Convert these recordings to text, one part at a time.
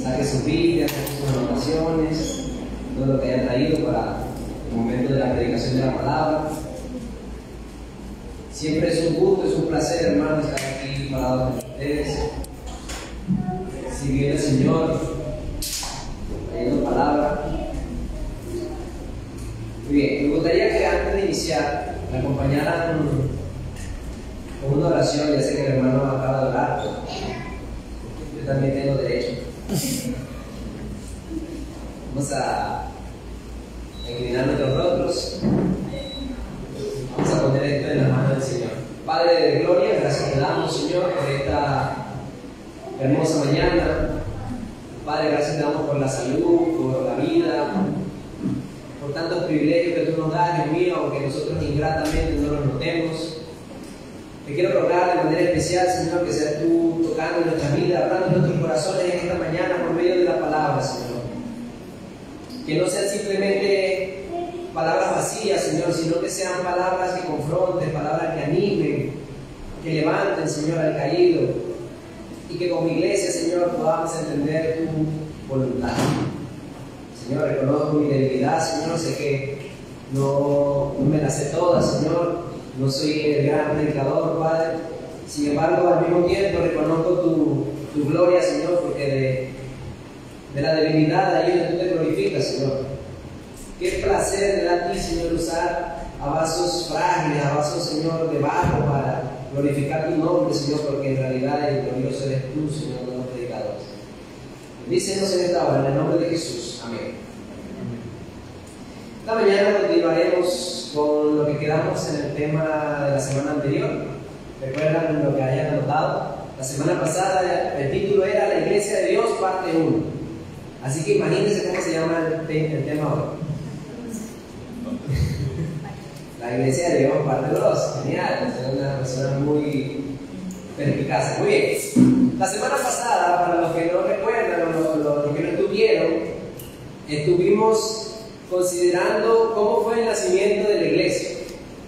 saque sus Biblias, saque sus anotaciones, todo lo que hayan traído para el momento de la predicación de la palabra. Siempre es un gusto, es un placer, hermanos, estar aquí parados con ustedes, sirviendo al Señor, trayendo palabra. Muy bien, me gustaría que antes de iniciar me acompañaran con una oración. Ya sé que el hermano acaba de orar, yo también tengo derecho. Vamos a inclinar nuestros rostros. Vamos a poner esto en las manos del Señor. Padre de gloria, gracias te damos, Señor, por esta hermosa mañana. Padre, gracias te damos por la salud, por la vida, por tantos privilegios que tú nos das, Dios mío, aunque nosotros ingratamente no los notemos. Te quiero rogar de manera especial, Señor, que seas tú tocando en nuestra vida, hablando en nuestros corazones en esta mañana por medio de la palabra, Señor. Que no sean simplemente palabras vacías, Señor, sino que sean palabras que confronten, palabras que animen, que levanten, Señor, al caído, y que como iglesia, Señor, podamos entender tu voluntad. Señor, reconozco mi debilidad, Señor, sé que no me la sé toda, Señor, no soy el gran predicador, Padre. Sin embargo, al mismo tiempo reconozco tu gloria, Señor, porque de la debilidad ahí donde tú te glorificas, Señor. Qué placer te da a ti, Señor, usar a vasos frágiles, a vasos, Señor, de barro para glorificar tu nombre, Señor, porque en realidad el glorioso eres tú, Señor, no los predicadores. Bendícenos en esta hora, en el nombre de Jesús. Amén. Esta mañana continuaremos con lo que quedamos en el tema de la semana anterior. ¿Recuerdan lo que hayan anotado? La semana pasada el título era La Iglesia de Dios, parte 1. Así que imagínense cómo se llama el tema hoy. La Iglesia de Dios, parte 2. Genial, es una persona muy perspicaz. Muy bien. La semana pasada, para los que no recuerdan o los que no estuvieron, estuvimos considerando cómo fue el nacimiento de la iglesia.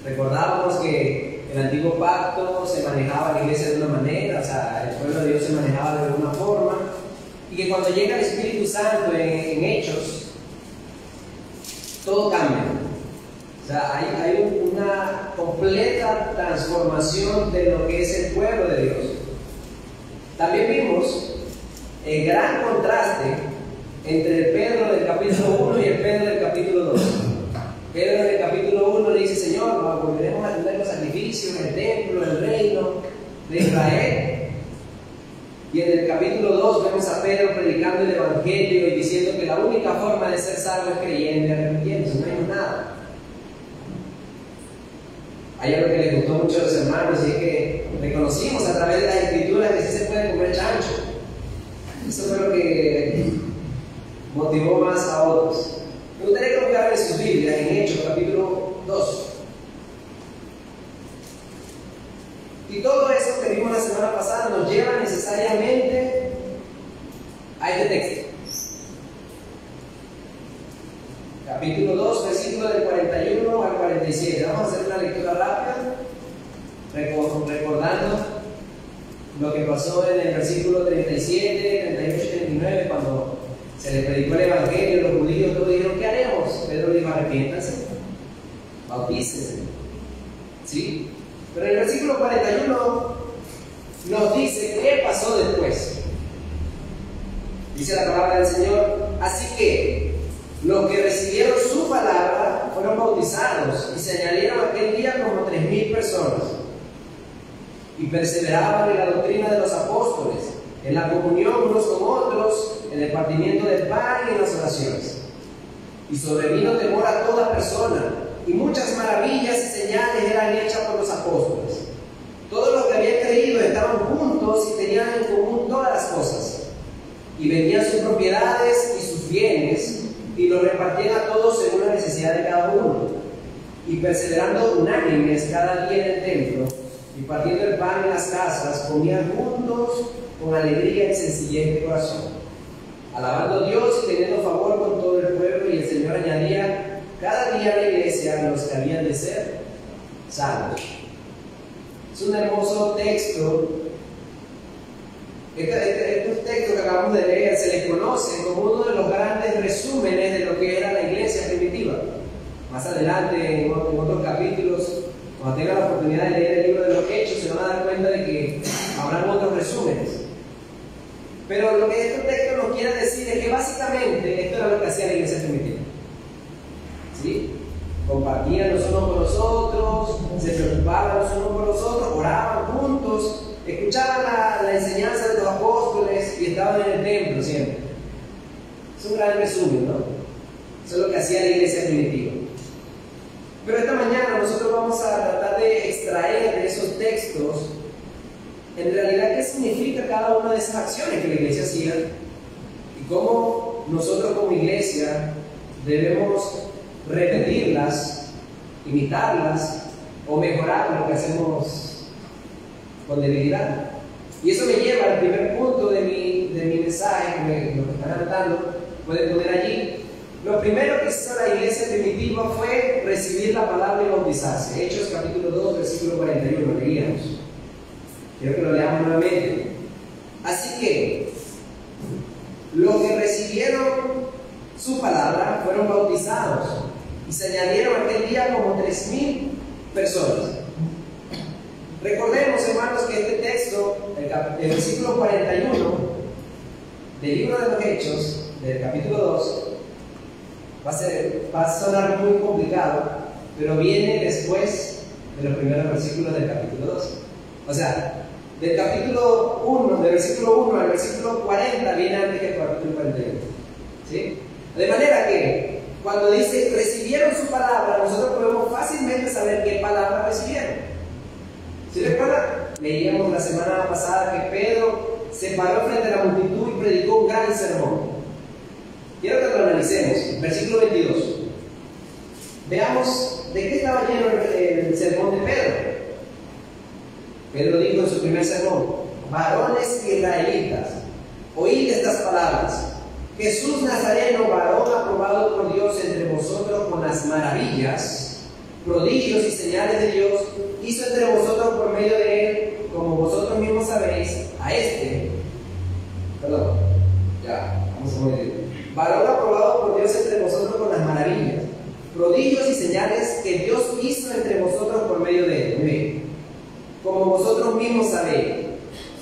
Recordábamos que el antiguo pacto se manejaba la iglesia de una manera, o sea, el pueblo de Dios se manejaba de alguna forma, y que cuando llega el Espíritu Santo en Hechos, todo cambia. O sea, hay una completa transformación de lo que es el pueblo de Dios. También vimos el gran contraste entre el Pedro del capítulo 1 y el Pedro del capítulo 2. Pedro en el capítulo 1 le dice: Señor, volveremos a tener los sacrificios, el templo, el reino de Israel. Y en el capítulo 2 vemos a Pedro predicando el Evangelio y diciendo que la única forma de ser salvo es creyendo y arrepintiéndose, no hay nada. Hay algo que les gustó mucho a los hermanos, y es que reconocimos a través de las escrituras que sí se puede comer chancho. Eso fue lo que motivó más a otros. Me gustaría que buscaran en sus Biblias, en Hechos, capítulo 2. Y todo eso que vimos la semana pasada nos lleva necesariamente a este texto. Capítulo 2, versículo del 41 al 47. Vamos a hacer una lectura rápida, recordando lo que pasó en el versículo 37, 38 y 39, cuando se les predicó el Evangelio. Los judíos todos dijeron: ¿qué haremos? Pedro dijo: arrepiéntanse, bautícense. ¿Sí? Pero el versículo 41 nos dice qué pasó después. Dice la palabra del Señor: así que los que recibieron su palabra fueron bautizados, y se añadieron aquel día como 3,000 personas, y perseveraban en la doctrina de los apóstoles, en la comunión unos con otros, en el partimiento del pan y en las oraciones. Y sobrevino temor a toda persona, y muchas maravillas y señales eran hechas por los apóstoles. Todos los que habían creído estaban juntos y tenían en común todas las cosas, y vendían sus propiedades y sus bienes, y los repartían a todos según la necesidad de cada uno. Y perseverando unánimes cada día en el templo, y partiendo el pan en las casas, comían juntos con alegría y sencillez de corazón, alabando a Dios y teniendo favor con todo el pueblo. Y el Señor añadía cada día a la iglesia los que habían de ser salvos. Es un hermoso texto Estos textos que acabamos de leer se les conocen como uno de los grandes resúmenes de lo que era la iglesia primitiva. Más adelante, en otros capítulos, cuando tengan la oportunidad de leer el libro de los Hechos, se van a dar cuenta de que habrán otros resúmenes. Pero lo que estos textos nos quieren decir es que básicamente esto era lo que hacía la iglesia primitiva. ¿Sí? Compartían los unos con los otros, se preocupaban los unos por los otros, oraban juntos, escuchaban la enseñanza de los apóstoles y estaban en el templo siempre. Es un gran resumen, ¿no? Eso es lo que hacía la iglesia primitiva. Pero esta mañana nosotros vamos a tratar de extraer de esos textos en realidad qué significa cada una de esas acciones que la iglesia hacía y cómo nosotros como iglesia debemos repetirlas, imitarlas o mejorar lo que hacemos con debilidad. Y eso me lleva al primer punto de mi mensaje, lo que están anotando, pueden poner allí. Lo primero que hizo la iglesia primitiva fue recibir la palabra y bautizarse. Hechos capítulo 2, versículo 41, leíamos. Quiero que lo leamos nuevamente. Así que los que recibieron su palabra fueron bautizados y se añadieron aquel día como 3,000 personas. Recordemos, hermanos, que este texto, el versículo 41 del libro de los Hechos, del capítulo 2, va a sonar muy complicado, pero viene después de los primeros versículos del capítulo 2. O sea, del capítulo 1, del versículo 1 al versículo 40 viene antes que el capítulo 41. ¿Sí? De manera que cuando dice recibieron su palabra, nosotros podemos fácilmente saber qué palabra recibieron. ¿Sí recuerdan? Leíamos la semana pasada que Pedro se paró frente a la multitud y predicó un gran sermón. Quiero que lo analicemos. Versículo 22. Veamos de qué estaba lleno el sermón de Pedro. Pedro dijo en su primer sermón: varones israelitas, oíd estas palabras. Jesús Nazareno, varón aprobado por Dios entre vosotros con las maravillas, prodigios y señales de Dios, hizo entre vosotros por medio de él, como vosotros mismos sabéis, varón aprobado por Dios entre vosotros con las maravillas, prodigios y señales que Dios hizo entre vosotros por medio de él. Como vosotros mismos sabéis,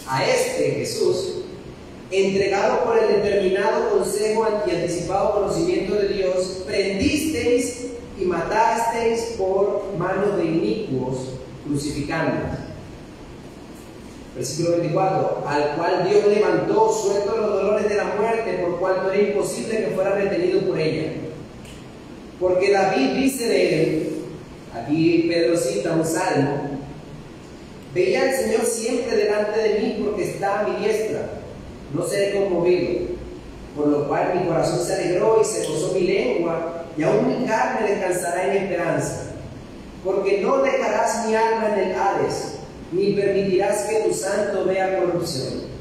a este Jesús, entregado por el determinado consejo y anticipado conocimiento de Dios, prendisteis y matasteis por manos de inicuos, crucificándolos. Versículo 24: al cual Dios levantó, suelto los dolores de la muerte, por cuanto era imposible que fuera retenido por ella. Porque David dice de él, aquí Pedro cita un salmo: veía al Señor siempre delante de mí, porque está a mi diestra, no seré conmovido. Por lo cual mi corazón se alegró y se gozó mi lengua, y aún mi carne descansará en esperanza. Porque no dejarás mi alma en el Hades, ni permitirás que tu santo vea corrupción.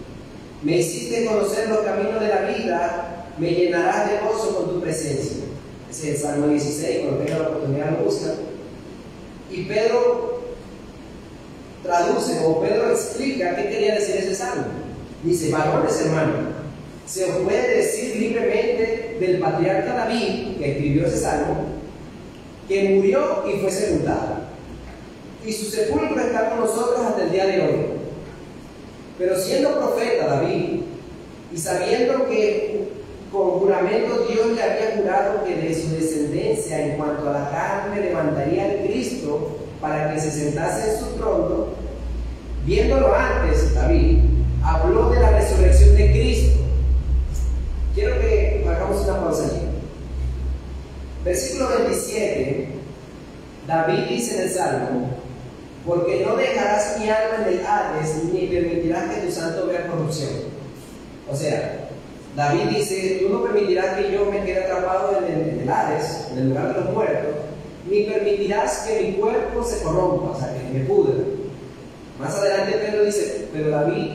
Me hiciste conocer los caminos de la vida, me llenarás de gozo con tu presencia. Ese es el Salmo 16, cuando tenga la oportunidad lo buscan. Y Pedro traduce, o Pedro explica qué quería decir ese salmo. Dice: varones, hermano, se os puede decir libremente del patriarca David, que escribió ese salmo, que murió y fue sepultado, y su sepulcro está con nosotros hasta el día de hoy. Pero siendo profeta David, y sabiendo que con juramento Dios le había jurado que de su descendencia en cuanto a la carne levantaría al Cristo para que se sentase en su trono, viéndolo antes, David habló de la resurrección de Cristo. Quiero que hagamos una pausa allí. Versículo 27, David dice en el Salmo: porque no dejarás mi alma en el Hades, ni permitirás que tu santo vea corrupción. O sea, David dice: tú no permitirás que yo me quede atrapado en el Hades, en el lugar de los muertos, ni permitirás que mi cuerpo se corrompa, o sea, que me pudra. Más adelante Pedro dice: pero David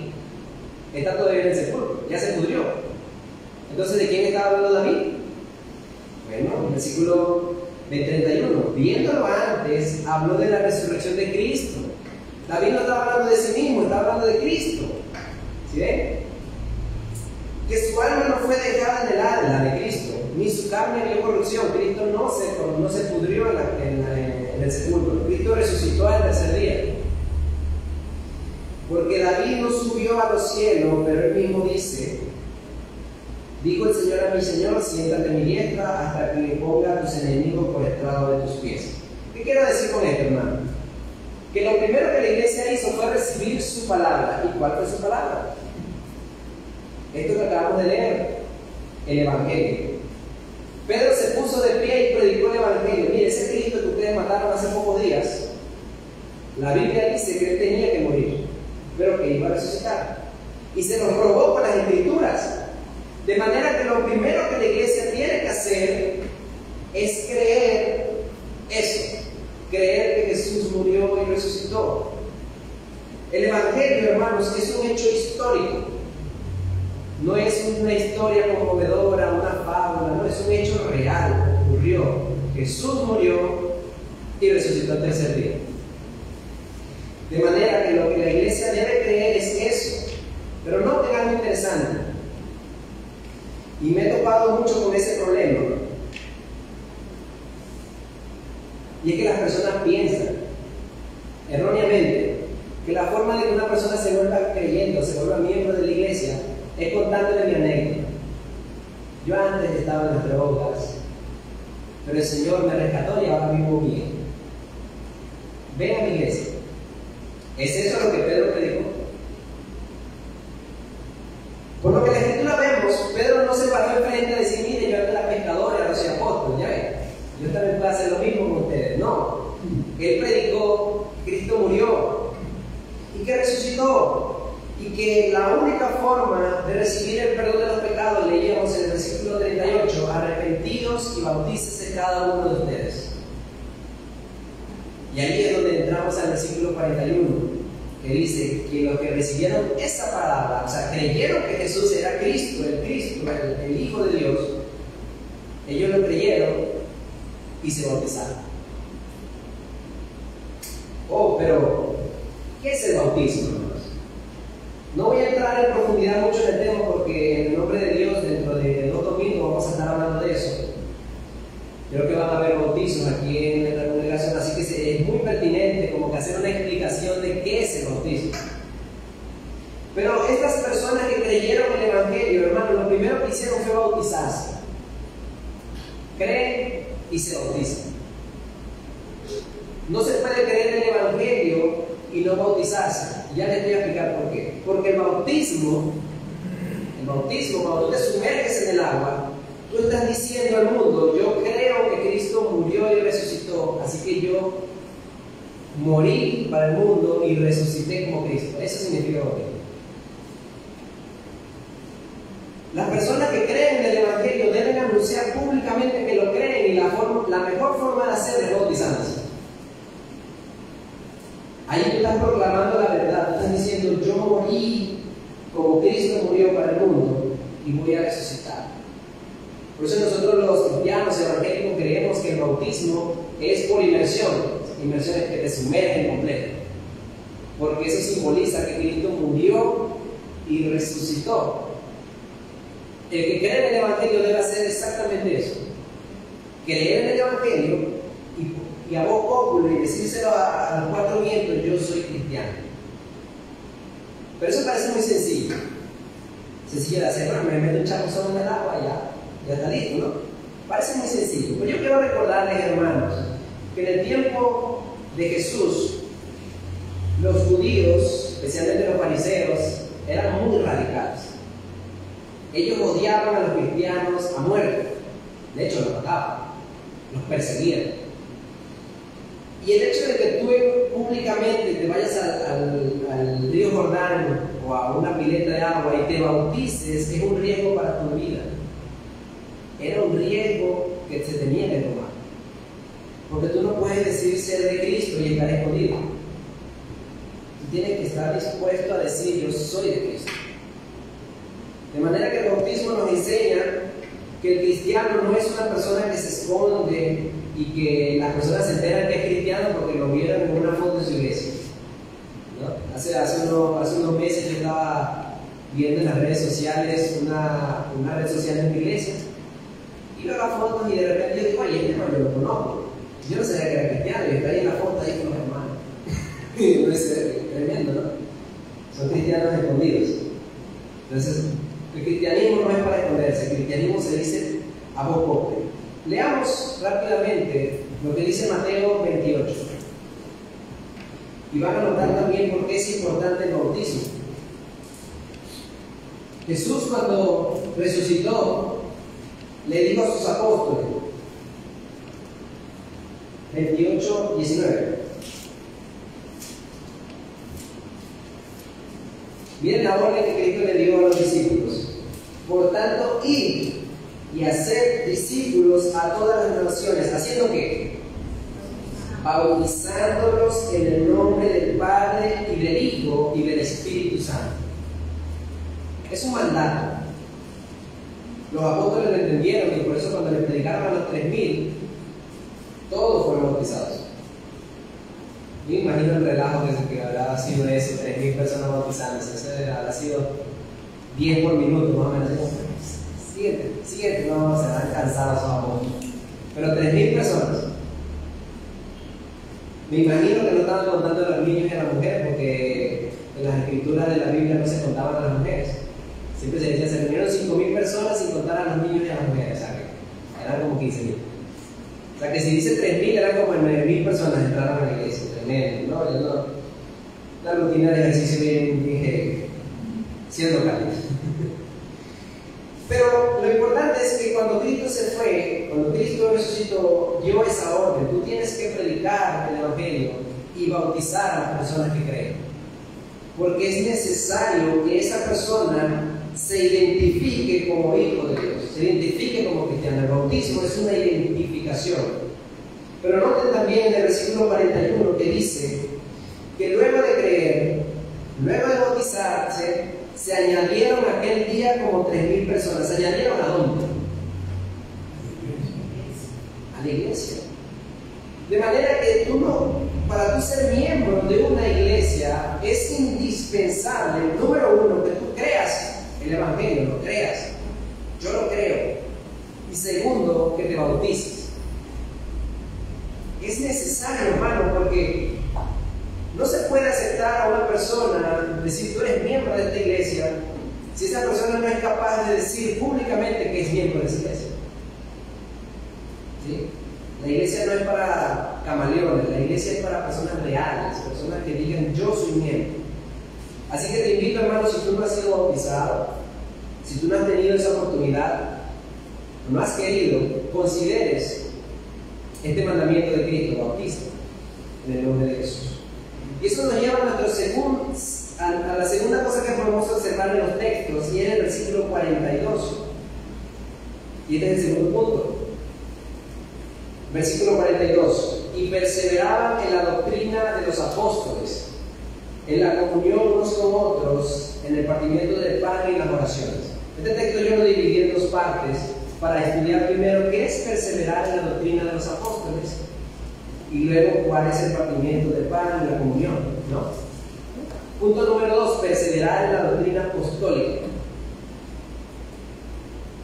está todavía en el sepulcro, ya se pudrió. Entonces, ¿de quién está hablando David? Bueno, el versículo de 31, viéndolo antes, habló de la resurrección de Cristo. David no está hablando de sí mismo, está hablando de Cristo. ¿Sí ven? que su alma no fue dejada en el Hades, la de Cristo, ni su carne vio corrupción. Cristo no se pudrió en el sepulcro. Cristo resucitó al tercer día. Porque David no subió a los cielos, pero él mismo dice: dijo el Señor a mi Señor, siéntate a mi diestra hasta que le ponga a tus enemigos por estrado de tus pies. ¿Qué quiero decir con esto, hermano? Que lo primero que la iglesia hizo fue recibir su palabra. ¿Y cuál fue su palabra? Esto que acabamos de leer, el Evangelio. Pedro se puso de pie y predicó el Evangelio. Mire, ese Cristo que ustedes mataron hace pocos días, la Biblia dice que él tenía que morir, pero que iba a resucitar. Y se nos probó con las Escrituras. De manera que lo primero que la iglesia tiene que hacer es creer eso. Creer que Jesús murió y resucitó. El Evangelio, hermanos, es un hecho histórico. No es una historia conmovedora, una fábula, no, es un hecho real. Ocurrió. Jesús murió y resucitó el tercer día. De manera que lo que la iglesia debe creer es eso. Pero noten algo interesante. Y me he topado mucho con ese problema. Y es que las personas piensan, erróneamente, que la forma de que una persona se vuelva creyente o se vuelva miembro de la iglesia es contándole mi anécdota. Yo antes estaba en las drogas, pero el Señor me rescató y ahora vivo bien. Ven a mi iglesia. ¿Es eso lo que Pedro predicó? Por lo que en la Escritura vemos, Pedro no se paró enfrente a decir: mire, yo era pescador y ahora soy apóstol, ya ven, yo también puedo hacer lo mismo con ustedes. No, él predicó: Cristo murió y que resucitó, y que la única forma de recibir el perdón de los pecados, leíamos en el versículo 38, arrepentidos y bautícese cada uno de ustedes. Y ahí es donde entramos al versículo 41, que dice que los que recibieron esa palabra, o sea, creyeron que Jesús era Cristo, el Hijo de Dios, ellos lo creyeron y se bautizaron. Oh, pero ¿qué es el bautismo, hermanos? No voy a entrar en profundidad mucho en el tema porque en el nombre de Dios, dentro de 2 domingos vamos a estar hablando de eso. Creo que van a haber bautizos aquí en nuestra congregación, así que es muy pertinente como que hacer una explicación de qué es el bautismo. Pero estas personas que creyeron en el Evangelio, hermano, lo primero que hicieron fue bautizarse. Creen y se bautizan. No se puede creer en el Evangelio y no bautizarse. Ya les voy a explicar por qué. Porque el bautismo, cuando tú te sumerges en el agua, tú estás diciendo al mundo: yo creo que Cristo murió y resucitó, así que yo morí para el mundo y resucité como Cristo. Eso significa bautismo. Las personas que creen en el Evangelio deben anunciar públicamente que lo creen, y la mejor forma de hacerlo es bautizándose. Ahí tú estás proclamando la verdad, tú estás diciendo: yo morí como Cristo murió para el mundo y voy a resucitar. Por eso nosotros los cristianos evangélicos creemos que el bautismo es por inmersión. Inmersión es que te sumergen completo, porque eso simboliza que Cristo murió y resucitó. El que cree en el Evangelio debe hacer exactamente eso: creer en el Evangelio y a voz popular y decírselo a los 4 vientos: yo soy cristiano. Pero eso parece muy sencillo de hacer. Bueno, me meto un chapuzón en el agua y ya está listo, ¿no? Parece muy sencillo. Pero yo quiero recordarles, hermanos, que en el tiempo de Jesús, los judíos, especialmente los fariseos, eran muy radicales. Ellos odiaban a los cristianos a muerte. De hecho, los mataban, los perseguían. Y el hecho de que tú públicamente te vayas al río Jordán o a una pileta de agua y te bautices es un riesgo para tu vida. Era un riesgo que se tenía que tomar. Porque tú no puedes decir ser de Cristo y estar escondido. Tú tienes que estar dispuesto a decir: yo soy de Cristo. De manera que el bautismo nos enseña que el cristiano no es una persona que se esconde y que las personas se enteran que es cristiano porque lo vieron en una foto de su iglesia, ¿no? Hace unos meses yo estaba viendo en las redes sociales una red social de mi iglesia, y veo las fotos y de repente yo digo, oye, este hermano yo lo conozco. Yo no sabía que era cristiano y está ahí en la foto ahí con los hermanos. Y no es tremendo, ¿no? Son cristianos escondidos. Entonces, el cristianismo no es para esconderse, el cristianismo se dice a voz pobre. Leamos rápidamente lo que dice Mateo 28. Y van a notar también por qué es importante el bautismo. Jesús, cuando resucitó, le dijo a sus apóstoles, 28, 19. Miren la orden que Cristo le dio a los discípulos. Por tanto, id y hacer discípulos a todas las naciones. ¿Haciendo qué? Bautizándolos en el nombre del Padre y del Hijo y del Espíritu Santo. Es un mandato. Los apóstoles lo entendieron y por eso cuando le predicaron a los 3.000, todos fueron bautizados. Me imagino el relajo que habrá sido eso, 3.000 personas bautizándose. Eso habrá sido 10 por minuto, más o menos. Siguiente, no, se van cansados esos apóstoles. Pero 3.000 personas. Me imagino que no estaban contando a los niños y a las mujeres, porque en las escrituras de la Biblia no se contaban a las mujeres. Siempre se decía, se reunieron 5.000 personas sin contar a los niños y a las mujeres. O sea, que eran como 15.000. O sea, que si dice 3.000, eran como 9.000 personas entraron a la iglesia. Tremendo, ¿no? Yo no. Una rutina de ejercicio bien heavy, siendo cálido. Pero lo importante es que cuando Cristo se fue, cuando Cristo resucitó, dio esa orden. Tú tienes que predicar el Evangelio y bautizar a las personas que creen. Porque es necesario que esa persona se identifique como hijo de Dios, se identifique como cristiano. El bautismo es una identificación. Pero noten también en el versículo 41 que dice que luego de creer, luego de bautizarse, se añadieron aquel día como 3.000 personas. ¿Se añadieron a dónde? A la iglesia. De manera que para tú ser miembro de una iglesia, es indispensable, número uno, que tú creas el Evangelio, lo creas. Yo lo creo. Y segundo, que te bautices. Es necesario, hermano, porque no se puede aceptar a una persona, decir tú eres miembro de esta iglesia, si esa persona no es capaz de decir públicamente que es miembro de esa iglesia. ¿Sí? La iglesia no es para camaleones, la iglesia es para personas reales, personas que digan yo soy miembro. Así que te invito, hermano, si tú no has sido bautizado, si tú no has tenido esa oportunidad, no has querido, consideres este mandamiento de Cristo, bautiza en el nombre de Jesús. Y eso nos lleva a la segunda cosa que podemos observar en los textos, y en el versículo 42. Y este es el segundo punto. Versículo 42. Y perseveraban en la doctrina de los apóstoles, en la comunión unos con otros, en el partimiento del pan y las oraciones. Este texto yo lo dividí en dos partes para estudiar primero qué es perseverar en la doctrina de los apóstoles y luego cuál es el partimiento del pan y la comunión, ¿no? Punto número 2, perseverar en la doctrina apostólica.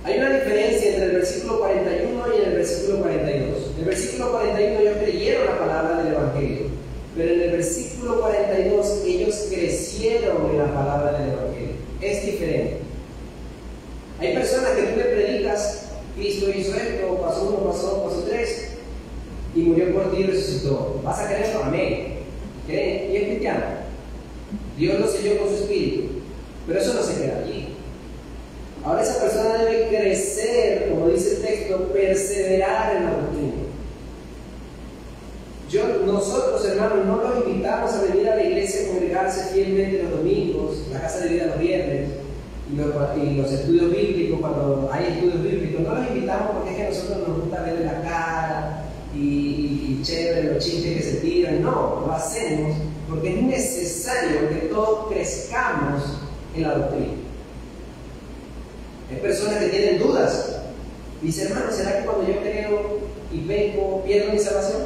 Hay una diferencia entre el versículo 41 y el versículo 42. En el versículo 41 ellos creyeron la palabra del Evangelio, pero en el versículo 42 ellos crecieron en la palabra del Evangelio. Es diferente. Hay personas que tú le predicas, Cristo hizo esto, pasó 1, pasó 3, y murió por ti y resucitó. ¿Vas a creerlo? Amén. ¿Creen? Y es cristiano. Dios lo selló con su espíritu. Pero eso no se queda allí. Ahora esa persona debe crecer, como dice el texto, perseverar en la doctrina. Nosotros, hermanos, no los invitamos a venir a la iglesia a congregarse fielmente los domingos, la casa de vida los viernes, y los estudios bíblicos, cuando hay estudios bíblicos. No los invitamos porque es que a nosotros nos gusta verle la cara y chévere los chistes que se tiran. No, lo hacemos porque es necesario que todos crezcamos en la doctrina. Hay personas que tienen dudas. Dice, hermano, ¿será que cuando yo creo y peco pierdo mi salvación?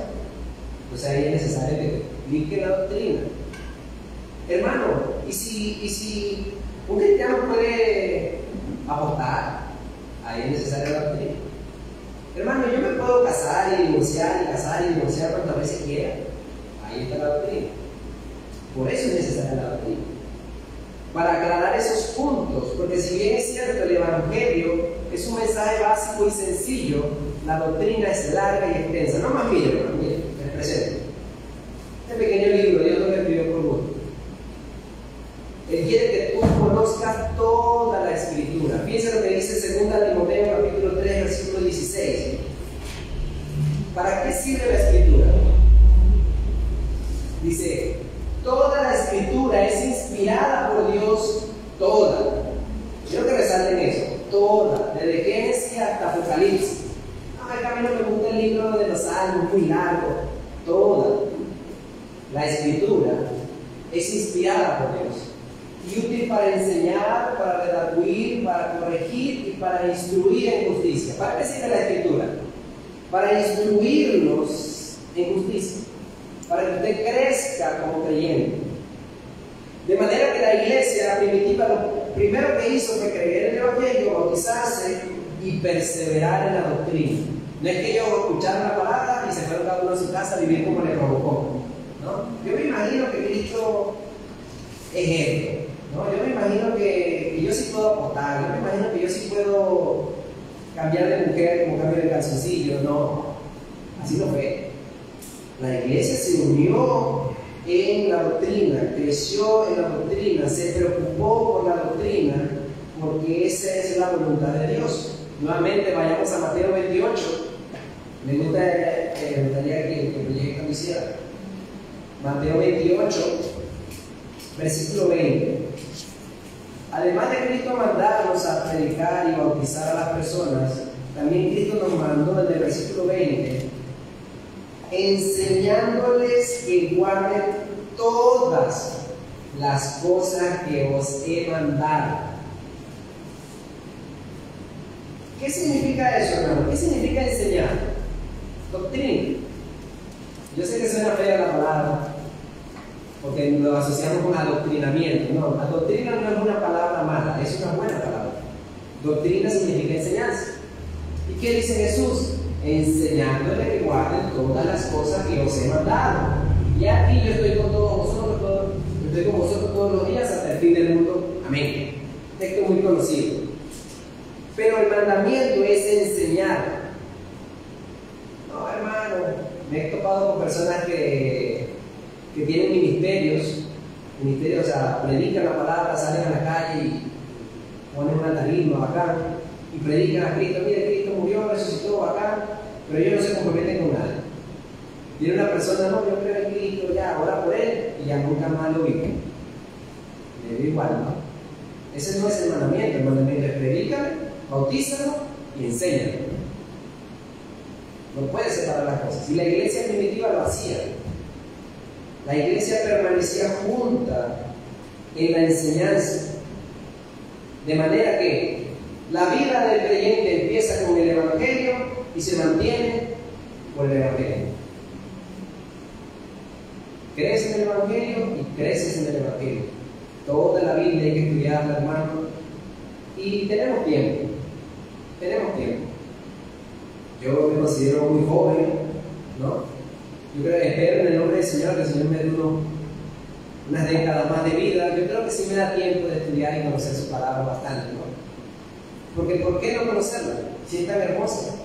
Pues ahí es necesario que explique la doctrina. Hermano, ¿y si ¿Un cristiano puede apostar? Ahí es necesaria la doctrina. Hermano, yo me puedo casar y divorciar cuantas veces quiera. Ahí está la doctrina. Por eso es necesaria la doctrina. Para aclarar esos puntos, porque si bien es cierto, el Evangelio es un mensaje básico y sencillo, la doctrina es larga y extensa. No más mire, hermano, mire, les presento. Este pequeño libro, Dios no me escribió por gusto. Él quiere que tú conozcas toda la Escritura. Fíjense lo que dice 2 Timoteo capítulo 3, versículo 16. ¿Para qué sirve la Escritura? Dice, toda la Escritura es inspirada por Dios, toda. Quiero que resalten eso, toda, desde Génesis hasta Apocalipsis. No, es que a mí no me gusta el libro de los Salmos, muy largo. Toda la Escritura es inspirada por Dios y útil para enseñar, para redarguir, para corregir y para instruir en justicia. ¿Para qué sirve la Escritura? Para instruirnos en justicia, para que usted crezca como creyente. De manera que la iglesia primitiva lo primero que hizo fue creer en el Evangelio, bautizarse y perseverar en la doctrina. No es que ellos escucharon la palabra y se fueron cada uno a su casa a vivir como le provocó, ¿no? Yo me imagino que Cristo es ejemplo, ¿no? Yo me imagino que yo sí puedo apostar, yo me imagino que yo sí puedo cambiar de mujer como cambio de calzoncillo. No, así no fue. La iglesia se unió en la doctrina, creció en la doctrina, se preocupó por la doctrina, porque esa es la voluntad de Dios. Nuevamente vayamos a Mateo 28. Me gustaría que el proyecto lo hiciera. Mateo 28, versículo 20. Además de Cristo mandarnos a predicar y bautizar a las personas, también Cristo nos mandó en el versículo 20, enseñándoles que guarden todas las cosas que os he mandado. ¿Qué significa eso, hermano? ¿Qué significa enseñar? Doctrina. Yo sé que suena fea la palabra, porque lo asociamos con adoctrinamiento. No, la doctrina no es una palabra mala, es una buena palabra. Doctrina significa enseñanza. ¿Y qué dice Jesús? Enseñándole que guarden todas las cosas que os he mandado. Y aquí yo estoy con todos vosotros, estoy con vosotros todos los días hasta el fin del mundo. Amén. Texto muy conocido. Pero el mandamiento es enseñar. No, hermano, me he topado con personas que tienen ministerios, o sea, predican la palabra, salen a la calle y ponen una tarima bacán y predican a Cristo. Mire, Cristo murió, resucitó bacán, pero ellos no se comprometen con nada. Viene una persona, no, yo creo en Cristo, ya, ora por él y ya nunca más lo vive. Le da igual, ¿no? Ese no es el mandamiento es predican, bautízalo y enséñalo. No puede separar las cosas. Y la iglesia primitiva lo hacía. La iglesia permanecía junta en la enseñanza. De manera que la vida del creyente empieza con el Evangelio y se mantiene con el Evangelio. Creces en el Evangelio y creces en el Evangelio. Toda la Biblia hay que estudiarla, hermano. Y tenemos tiempo. Yo me considero muy joven, ¿no? Yo creo que espero en el nombre del Señor que el Señor me dé unas décadas más de vida. Yo creo que sí me da tiempo de estudiar y conocer su palabra bastante, ¿no? Porque ¿por qué no conocerla? Si es tan hermosa,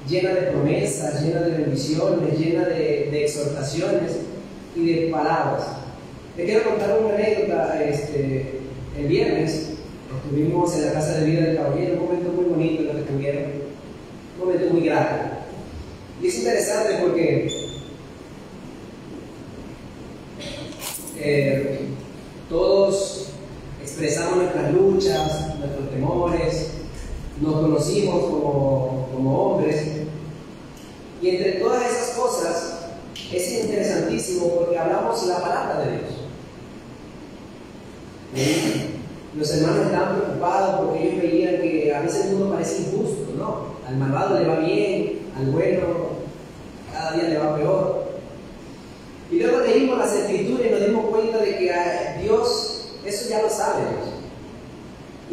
llena de promesas, llena de bendiciones, llena de exhortaciones y de palabras. Te quiero contar una anécdota. El viernes estuvimos en la casa de vida del caballero, un momento muy bonito lo que tuvieron, un momento muy grato. Y es interesante porque todos expresamos nuestras luchas, nuestros temores, nos conocimos como hombres, y entre todas esas cosas es interesantísimo porque hablamos la palabra de Dios. Los hermanos estaban preocupados porque ellos veían que a veces el mundo parece injusto, ¿no? Al malvado le va bien, al bueno cada día le va peor. Y luego leímos las Escrituras y nos dimos cuenta de que Dios, eso ya lo sabe Dios.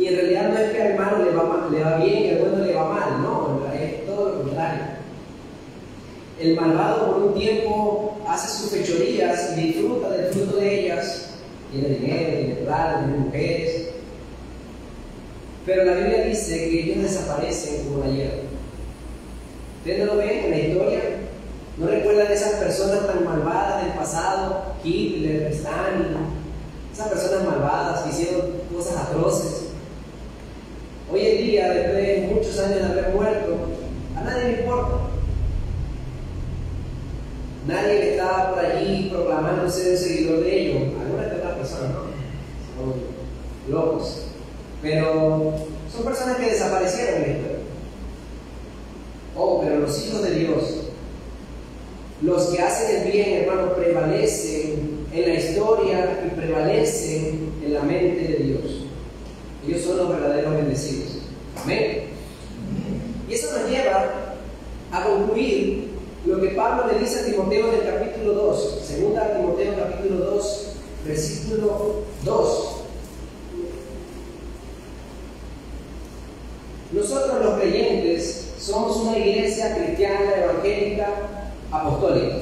Y en realidad no es que al malo le va bien y al bueno le va mal, no, es todo lo contrario. El malvado por un tiempo hace sus fechorías y disfruta del fruto de ellas, tiene dinero, tiene plata, tiene mujeres, pero la Biblia dice que ellos desaparecen como la hierba. ¿Ustedes no lo ven en la historia? ¿No recuerdan esas personas tan malvadas del pasado? Hitler, Stalin, esas personas malvadas que hicieron cosas atroces. Hoy en día, después de muchos años de haber muerto, a nadie le importa. Nadie está por allí proclamándose un seguidor de ellos. Algunas de otras personas, ¿no? Son locos. Pero son personas que desaparecieron en la historia. Oh, pero los hijos de Dios, los que hacen el bien, hermanos, prevalecen en la historia y prevalecen en la mente de Dios. Ellos son los verdaderos bendecidos. Amén. Y eso nos lleva a concluir lo que Pablo le dice a Timoteo en el capítulo 2, segunda Timoteo capítulo 2, versículo 2. Nosotros los creyentes somos una iglesia cristiana, evangélica, apostólica.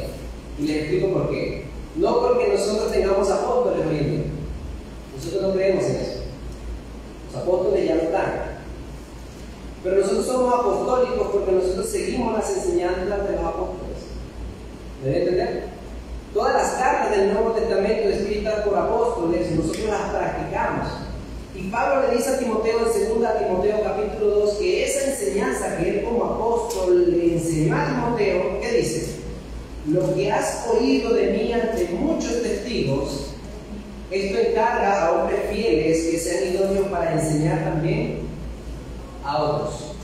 Y les explico por qué. No porque nosotros tengamos apóstoles hoy en día. Nosotros no creemos en eso. Los apóstoles ya no están. Pero nosotros somos apostólicos porque nosotros seguimos las enseñanzas de los apóstoles. ¿Me deben entender? Todas las cartas del Nuevo Testamento escritas por apóstoles, nosotros las practicamos. Y Pablo le dice a Timoteo en 2 Timoteo capítulo 2 que esa enseñanza que él como apóstol le enseñó a Timoteo, ¿qué dice? Lo que has oído de mí ante muchos testigos, esto encarga a hombres fieles que sean idóneos para enseñar también a otros.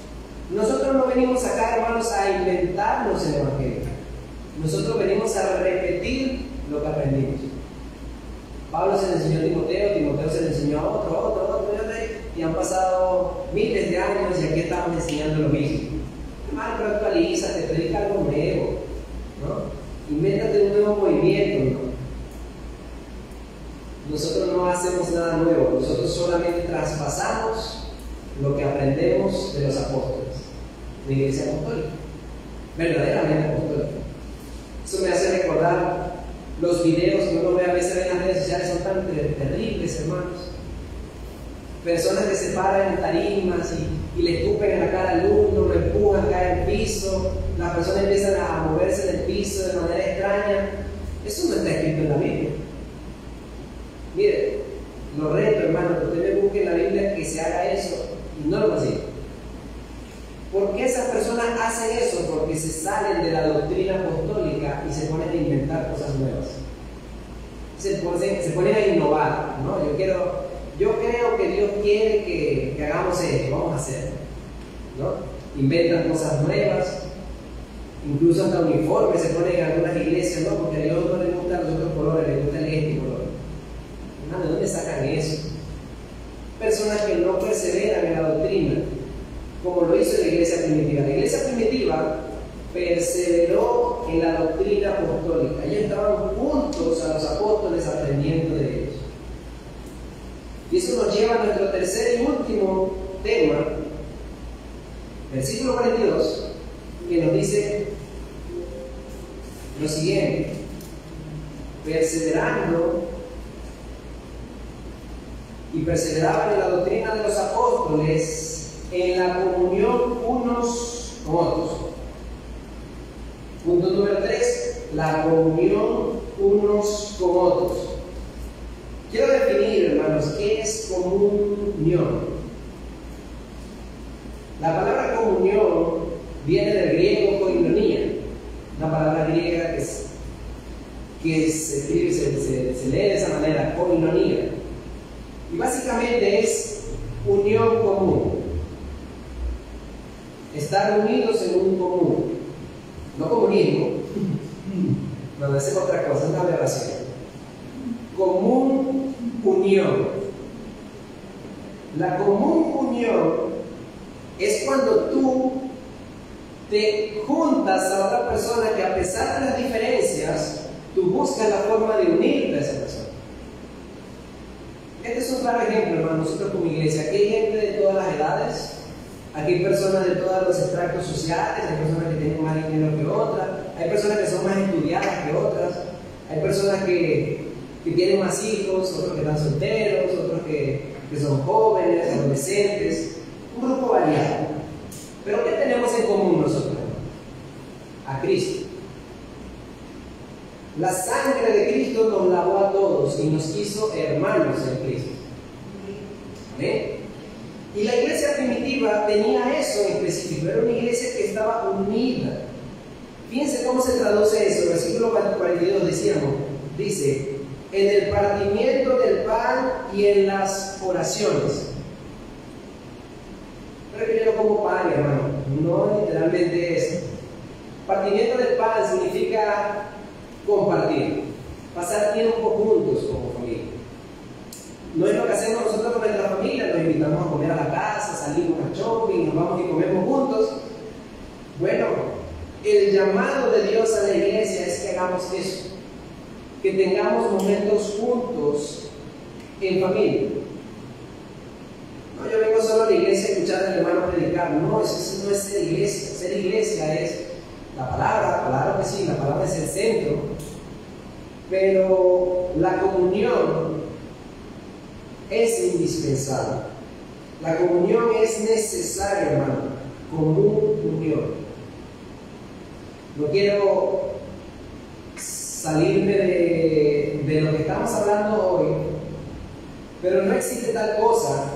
Nosotros no venimos acá, hermanos, a inventarnos el Evangelio. Nosotros venimos a repetir lo que aprendimos. Pablo se le enseñó a Timoteo, Timoteo se le enseñó a otro, y han pasado miles de años y aquí estamos enseñando lo mismo. Hermano, pero actualízate, predica algo nuevo, ¿no? Invéntate un nuevo movimiento, ¿no? Nosotros no hacemos nada nuevo, nosotros solamente traspasamos lo que aprendemos de los apóstoles, de la iglesia apostólica, verdaderamente apostólica. Eso me hace recordar los videos que uno ve a veces en las redes sociales, son tan terribles, hermanos. Personas que se paran en tarimas y le escupen en la cara al alumno, lo empujan, cae al piso, las personas empiezan a moverse en el piso de manera extraña. Eso no está escrito en la Biblia. Mire, lo reto, hermano, que usted me busque en la Biblia que se haga eso y no lo consigue. ¿Por qué esas personas hacen eso? Porque se salen de la doctrina apostólica y se ponen a inventar cosas nuevas. Se ponen a innovar, ¿no? Yo creo que Dios quiere que hagamos esto, vamos a hacerlo, ¿no? Inventan cosas nuevas, incluso hasta uniformes se ponen en algunas iglesias, ¿no? Porque a Dios no le gustan los otros colores, le gusta este color. ¿De dónde sacan eso? Personas que no perseveran en la doctrina, como lo hizo la iglesia primitiva. La iglesia primitiva perseveró en la doctrina apostólica. Ellos estaban juntos a los apóstoles aprendiendo de ellos. Y eso nos lleva a nuestro tercer y último tema, versículo 42, que nos dice lo siguiente: perseverando y perseveraban en la doctrina de los apóstoles, en la comunión unos con otros. Punto número 3, la comunión unos con otros. Quiero definir, hermanos, ¿qué es comunión? La palabra comunión viene del griego koinonia, una palabra griega que se lee de esa manera, koinonia. Y básicamente es unión común. Estar unidos en un común. No comunismo. No, es otra cosa, es una aberración. Común unión. La común unión es cuando tú te juntas a otra persona que, a pesar de las diferencias, tú buscas la forma de unirte a esa persona. Este es un claro ejemplo, hermano, nosotros como iglesia. Aquí hay gente de todas las edades, aquí hay personas de todos los extractos sociales, hay personas que tienen más dinero que otras, hay personas que son más estudiadas que otras, hay personas que tienen más hijos, otros que están solteros, otros que son jóvenes, adolescentes, un grupo variado. Pero ¿qué tenemos en común nosotros? A Cristo. La sangre de Cristo nos lavó a todos y nos hizo hermanos en Cristo. ¿Amén? Y la iglesia primitiva tenía eso en específico, era una iglesia que estaba unida. Fíjense cómo se traduce eso, versículo 42 decíamos, dice, en el partimiento del pan y en las oraciones. Pero que yo no como pan, hermano, no literalmente eso. Partimiento del pan significa compartir, pasar tiempo juntos como familia. No es lo que hacemos nosotros con nuestra familia, nos invitamos a comer a la casa, salimos a shopping, nos vamos y comemos juntos. Bueno, el llamado de Dios a la iglesia es que hagamos eso, que tengamos momentos juntos en familia. No, yo vengo solo a la iglesia a escuchar al hermano predicar. No, eso no es ser iglesia. Ser iglesia es la palabra, claro que sí, la palabra es el centro, pero la comunión es indispensable. La comunión es necesaria, hermano. Comunión. No quiero salirme de lo que estamos hablando hoy, pero no existe tal cosa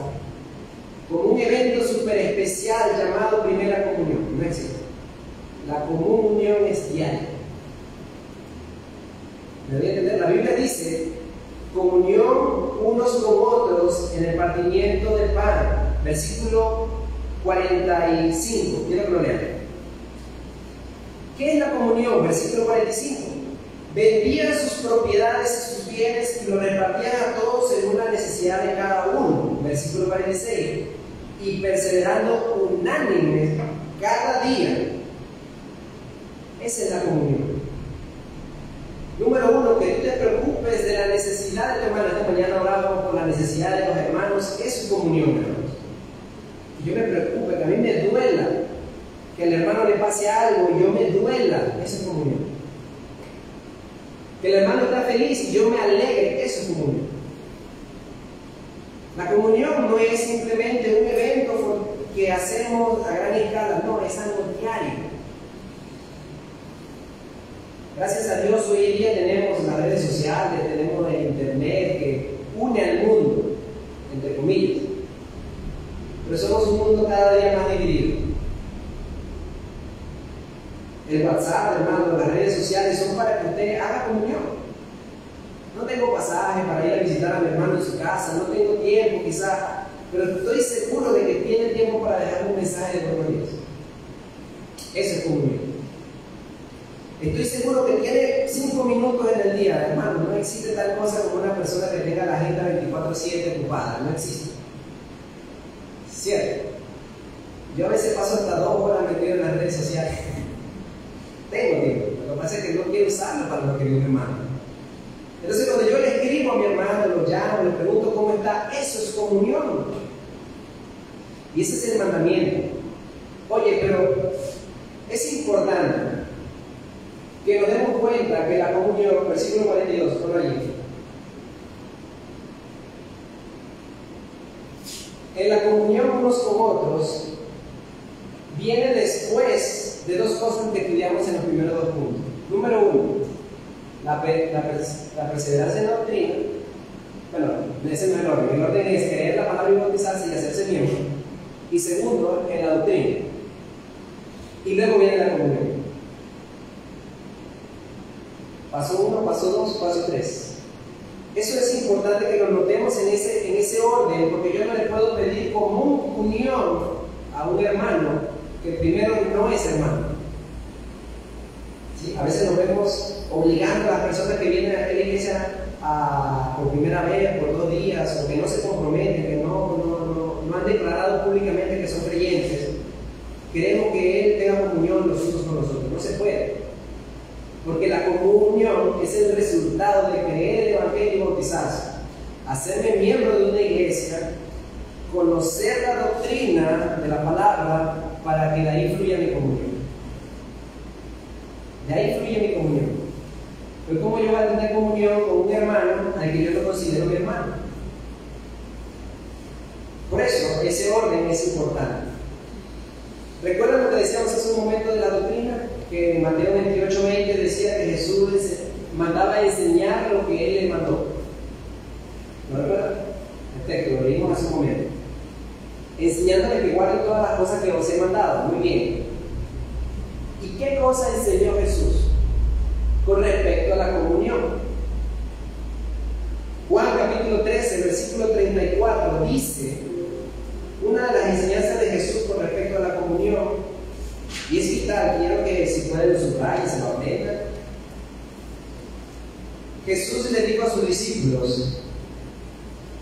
como un evento súper especial llamado primera comunión. No existe. La comunión es diaria. ¿Me voy a entender? La Biblia dice comunión unos con otros en el partimiento del pan. Versículo 45. Quiero que lo lean. ¿Qué es la comunión? Versículo 45. Vendían sus propiedades y sus bienes y lo repartían a todos según la necesidad de cada uno. Versículo 46. Y perseverando unánimes cada día. Esa es la comunión. Número uno, que tú te preocupes de la necesidad de tu hermano. Esta mañana hablábamos por la necesidad de los hermanos. Eso es comunión, hermanos. Que yo me preocupe, que a mí me duela que al hermano le pase algo y yo me duela. Eso es comunión. Que el hermano está feliz y yo me alegre. Eso es comunión. La comunión no es simplemente un evento que hacemos a gran escala. No, es algo diario. Gracias a Dios hoy en día tenemos las redes sociales, tenemos el internet que une al mundo, entre comillas. Pero somos un mundo cada día más dividido. El WhatsApp, hermano, las redes sociales son para que usted haga comunión. No tengo pasaje para ir a visitar a mi hermano en su casa, no tengo tiempo quizás, pero estoy seguro de que tiene tiempo para dejar un mensaje de buenos días. Eso es comunión. Estoy seguro que tiene 5 minutos en el día, hermano. No existe tal cosa como una persona que tenga la agenda 24/7 ocupada. No existe. ¿Cierto? Yo a veces paso hasta 2 horas metido en las redes sociales. Tengo tiempo. Lo que pasa es que no quiero usarlo para lo que Dios me manda. Entonces, cuando yo le escribo a mi hermano, lo llamo, le pregunto cómo está, eso es comunión. Y ese es el mandamiento. Oye, pero es importante que nos demos cuenta que la comunión, versículo 42, por allí. En la comunión unos con otros viene después de 2 cosas que estudiamos en los primeros 2 puntos. Número 1, la perseverancia en la doctrina. Bueno, ese no es el orden. El orden es creer la palabra y bautizarse y hacerse miembro. Y segundo, en la doctrina. Y luego viene la comunión. Paso 1, paso 2, paso 3. Eso es importante que lo notemos en ese orden, porque yo no le puedo pedir comunión a un hermano que primero no es hermano. ¿Sí? A veces nos vemos obligando a las personas que vienen a la iglesia por primera vez, por 2 días, o que no se comprometen, que no han declarado públicamente que son creyentes. Queremos que Él tenga comunión los unos con los otros. No se puede. Porque la comunión es el resultado de creer el Evangelio y bautizarse. hacerme miembro de una iglesia, conocer la doctrina de la palabra para que de ahí fluya mi comunión. De ahí fluye mi comunión. Pero ¿cómo yo voy a tener comunión con un hermano al que yo no considero mi hermano? Por eso, ese orden es importante. ¿Recuerdan lo que decíamos hace un momento de la doctrina? Que en Mateo 28:20 decía que Jesús mandaba enseñar lo que Él le mandó. ¿No recuerdan? El texto lo leímos hace un momento. Enseñándole que guarden todas las cosas que os he mandado. Muy bien. ¿Y qué cosa enseñó Jesús con respecto a la comunión? Juan capítulo 13, versículo 34 dice una de las enseñanzas de Jesús con respecto a la comunión, y es vital, quiero que si pueden lo subrayen, se lo aprendan. Jesús le dijo a sus discípulos: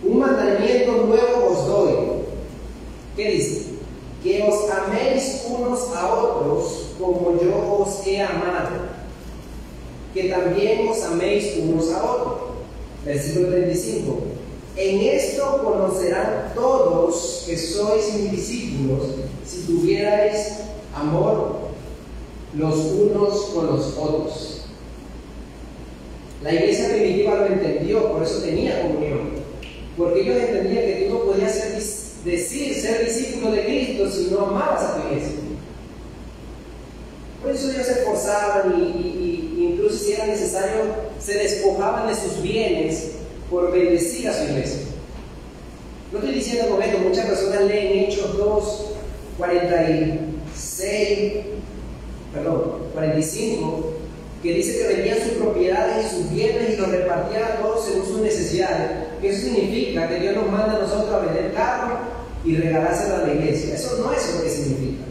un mandamiento nuevo os doy. ¿Qué dice? Que os améis unos a otros como yo os he amado, que también os améis unos a otros. Versículo 35. En esto conocerán todos que sois mis discípulos, si tuvierais amor los unos con los otros. La iglesia primitiva lo entendió, por eso tenía comunión, porque ellos entendían que tú no podías decir ser discípulo de Cristo si no amabas a tu iglesia. Por eso ellos se esforzaban y incluso si era necesario se despojaban de sus bienes por bendecir a su iglesia. No estoy diciendo con esto, muchas personas leen Hechos 2, 45, que dice que vendían sus propiedades y sus bienes y los repartían a todos según sus necesidades. Que eso significa que Dios nos manda a nosotros a vender carros y regalárselo a la iglesia. Eso no es lo que significa.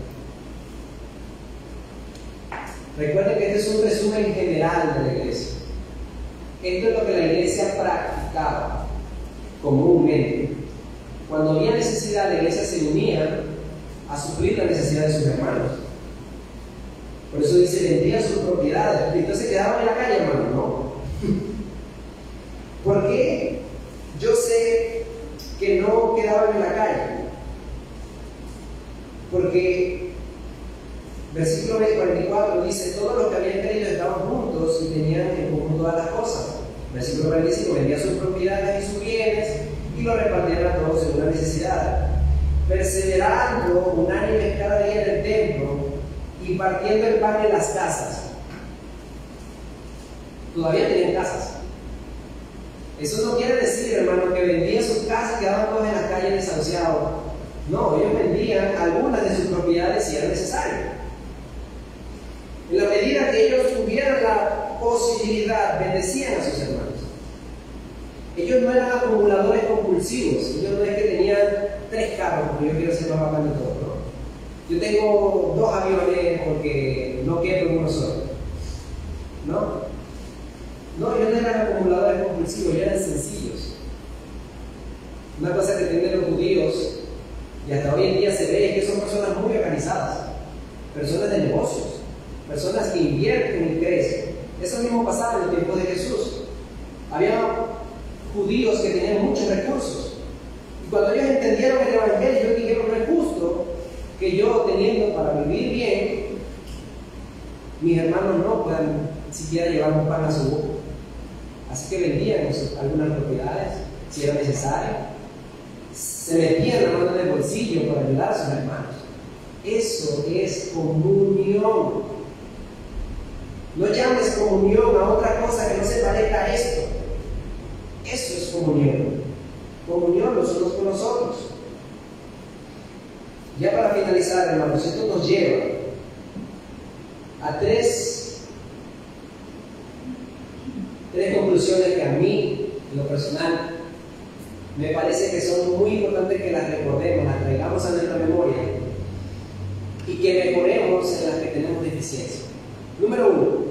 Recuerden que este es un resumen general de la iglesia. Esto es lo que la iglesia practicaba comúnmente. Cuando había necesidad, la iglesia se unía a suplir la necesidad de sus hermanos. Por eso dice, vendía sus propiedades. Entonces quedaban en la calle, hermano. No. ¿Por qué yo sé que no quedaban en la calle? Porque versículo 44 dice: todos los que habían creído estaban juntos y tenían en común todas las cosas. Versículo 45, vendía sus propiedades y sus bienes y lo repartieron a todos según la necesidad, perseverando unánimes cada día en el templo y partiendo el pan en las casas. Todavía tenían casas. Eso no quiere decir, hermano, que vendían sus casas y quedaban todos en las calles desahuciados. No, ellos vendían algunas de sus propiedades si era necesario. En la medida que ellos tuvieran la posibilidad, bendecían a sus hermanos. Ellos no eran acumuladores compulsivos. Ellos no es que tenían 3 carros, porque yo quiero ser más bacán de todo, ¿no? Yo tengo 2 aviones porque no quiero uno solo. ¿No? No, ellos no eran acumuladores compulsivos, ellos eran sencillos. Una cosa que tienen los judíos, y hasta hoy en día se ve, es que son personas muy organizadas, personas de negocios, personas que invierten y crecen. Eso mismo pasaba en el tiempo de Jesús. Había judíos que tenían muchos recursos, y cuando ellos entendieron el evangelio, ellos dijeron: no es justo que yo, teniendo para vivir bien, mis hermanos no puedan siquiera llevar un pan a su boca. Así que vendían algunas propiedades si era necesario, se metían la mano en el bolsillo para ayudar a sus hermanos. Eso es comunión. No llames comunión a otra cosa que no se parezca a esto. Eso es comunión. Comunión los unos con los otros. Ya para finalizar, hermanos, esto nos lleva a tres conclusiones que a mí, en lo personal, me parece que son muy importantes que las recordemos, las traigamos a nuestra memoria y que mejoremos en las que tenemos deficiencia. Número 1.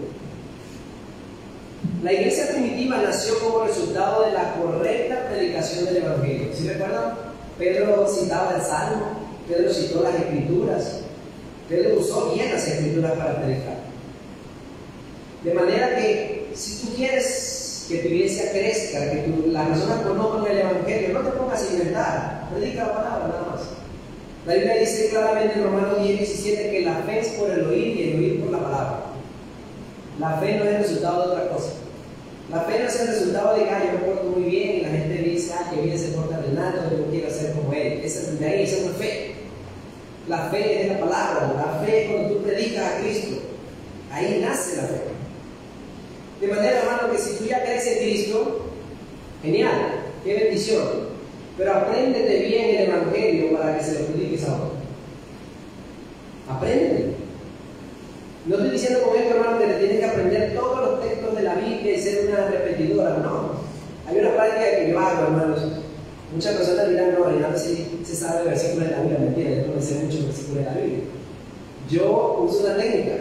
La iglesia primitiva nació como resultado de la correcta predicación del Evangelio. ¿Sí recuerdan? Pedro citaba el Salmo, Pedro citó las Escrituras, Pedro usó bien las Escrituras para predicar. De manera que si tú quieres que tu iglesia crezca, que las personas conozcan el Evangelio. No te pongas a inventar, predica la palabra nada más. La Biblia dice claramente en Romanos 10:17 que la fe es por el oír y el oír por la palabra. La fe no es el resultado de otra cosa. La fe no es el resultado de que yo me porto muy bien y la gente dice, que bien se porta Renato, yo quiero ser como él. Esa es de ahí, esa no es fe. La fe es la palabra, la fe es cuando tú predicas a Cristo. Ahí nace la fe. De manera, hermano, que si tú ya crees en Cristo, genial, qué bendición. Pero apréndete bien el Evangelio para que se lo prediques a otros. Apréndete. No estoy diciendo con esto, hermano, que te tienes que aprender todos los textos de la Biblia y ser una repetidora. No. Hay una práctica que yo hago, hermanos. Muchas personas dirán, no, Renato sí se sabe versículos de la Biblia. Mentira, yo no me sé muchos versículos de la Biblia. Yo uso una técnica,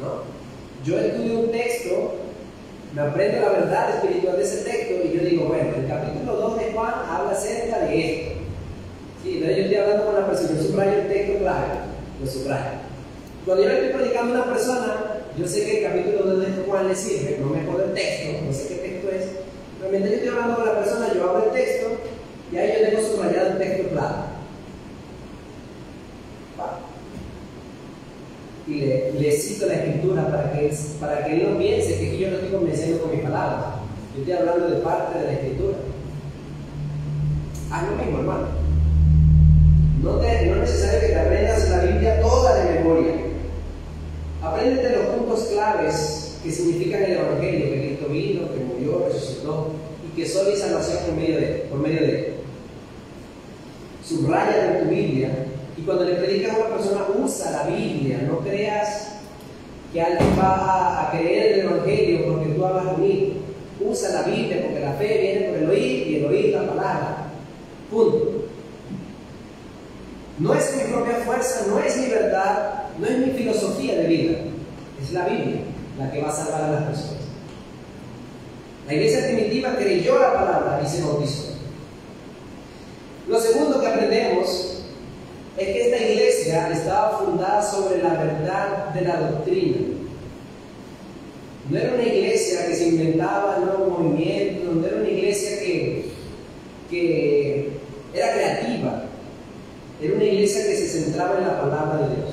¿no? Yo estudio un texto, me aprendo la verdad espiritual de ese texto y yo digo, bueno, el capítulo 2 de Juan habla acerca de esto. Sí, entonces yo estoy hablando con una persona, yo subrayo el texto clave, lo subrayo. Cuando yo le estoy predicando a una persona, yo sé que el capítulo 2 de Juan le sirve, no me acuerdo el texto, no sé qué texto es, pero mientras yo estoy hablando con la persona, yo abro el texto y ahí yo tengo subrayado el texto clave. Y le cito la escritura para que él no piense que yo lo estoy convenciendo con mis palabras. Yo estoy hablando de parte de la escritura. Haz lo mismo, hermano. No es necesario que te aprendas la Biblia toda de memoria. Apréndete los puntos claves que significan el Evangelio, que Cristo vino, que murió, resucitó y que solo hay salvación por medio de él. Subraya en tu Biblia. Y cuando le predicas a una persona, usa la Biblia. No creas que alguien va a creer en el Evangelio porque tú hablas bonito. Usa la Biblia porque la fe viene por el oír y el oír la palabra. Punto. No es mi propia fuerza, no es mi verdad, no es mi filosofía de vida. Es la Biblia la que va a salvar a las personas. La iglesia primitiva creyó la palabra y se bautizó. Lo segundo que aprendemos es que esta iglesia estaba fundada sobre la verdad de la doctrina. No era una iglesia que se inventaba nuevos movimientos, no era una iglesia que era creativa. Era una iglesia que se centraba en la palabra de Dios.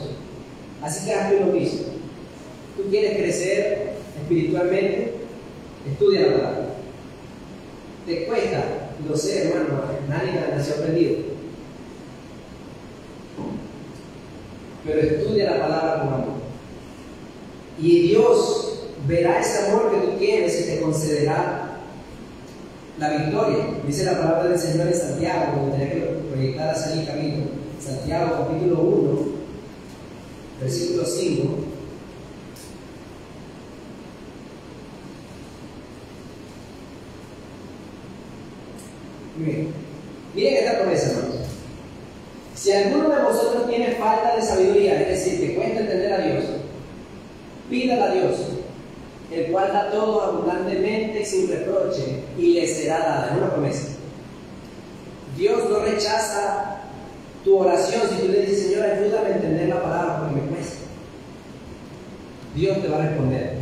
Así que hazlo lo mismo. Tú quieres crecer espiritualmente, estudia la palabra. Te cuesta, lo sé, hermano, nadie nació aprendido. Pero estudia la palabra con amor. Y Dios verá ese amor que tú tienes y te concederá la victoria. Dice la palabra del Señor en Santiago, como tenía que proyectar hacia el camino. Santiago capítulo 1, versículo 5. Miren esta promesa, hermanos. Si alguno de vosotros tiene falta de sabiduría, es decir, que cuesta entender a Dios, pídala a Dios, el cual da todo abundantemente y sin reproche, y le será dada. Es una promesa. Dios no rechaza tu oración si tú le dices, Señor, ayúdame a entender la palabra porque me cuesta. Dios te va a responder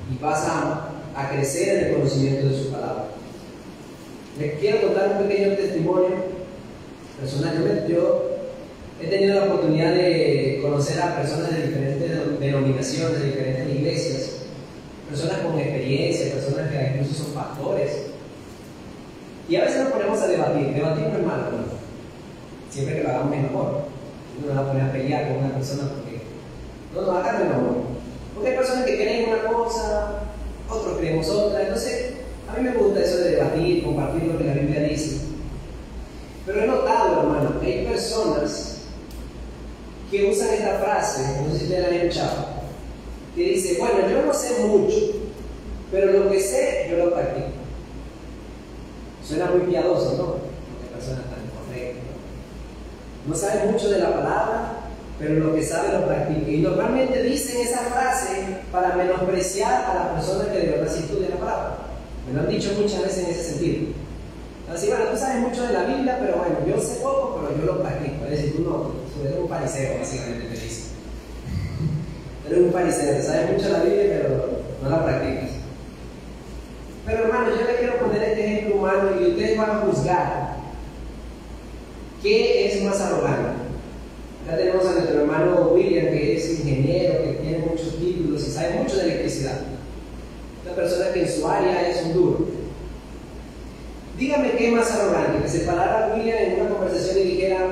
y vas a crecer en el conocimiento de su palabra. Les quiero contar un pequeño testimonio personal. Yo he tenido la oportunidad de conocer a personas de diferentes denominaciones, de diferentes iglesias, personas con experiencia, personas que incluso son pastores. Y a veces nos ponemos a debatir. Debatir no es malo, ¿no? Siempre que lo hagamos en amor. No nos va a poner a pelear con una persona porque no, háganlo en amor. Porque hay personas que creen una cosa, otros creemos otra. Entonces, a mí me gusta eso de debatir, compartir lo que la Biblia dice. Pero he notado, hermano, que hay personas que usan esta frase, no sé si ustedes la han escuchado, que dice, bueno, yo no sé mucho, pero lo que sé, yo lo practico. Suena muy piadoso, ¿no? Porque personas tan correctas. No saben mucho de la palabra, pero lo que sabe lo practica. Y normalmente dicen esa frase para menospreciar a las personas que de verdad sí estudian la palabra. Me lo han dicho muchas veces en ese sentido. Así, bueno, tú sabes mucho de la Biblia, pero bueno, yo sé poco, pero yo lo practico. Es decir, tú no, tú eres un fariseo, básicamente te dice. Eres un fariseo, te sabes mucho de la Biblia, pero no la practicas. Pero hermano, yo le quiero poner este ejemplo humano y ustedes van a juzgar qué es más arrogante. Acá tenemos a nuestro hermano William, que es ingeniero, que tiene muchos títulos y sabe mucho de electricidad. Una persona que en su área es un duro. Dígame qué es más arrogante, que se parara William en una conversación y dijera: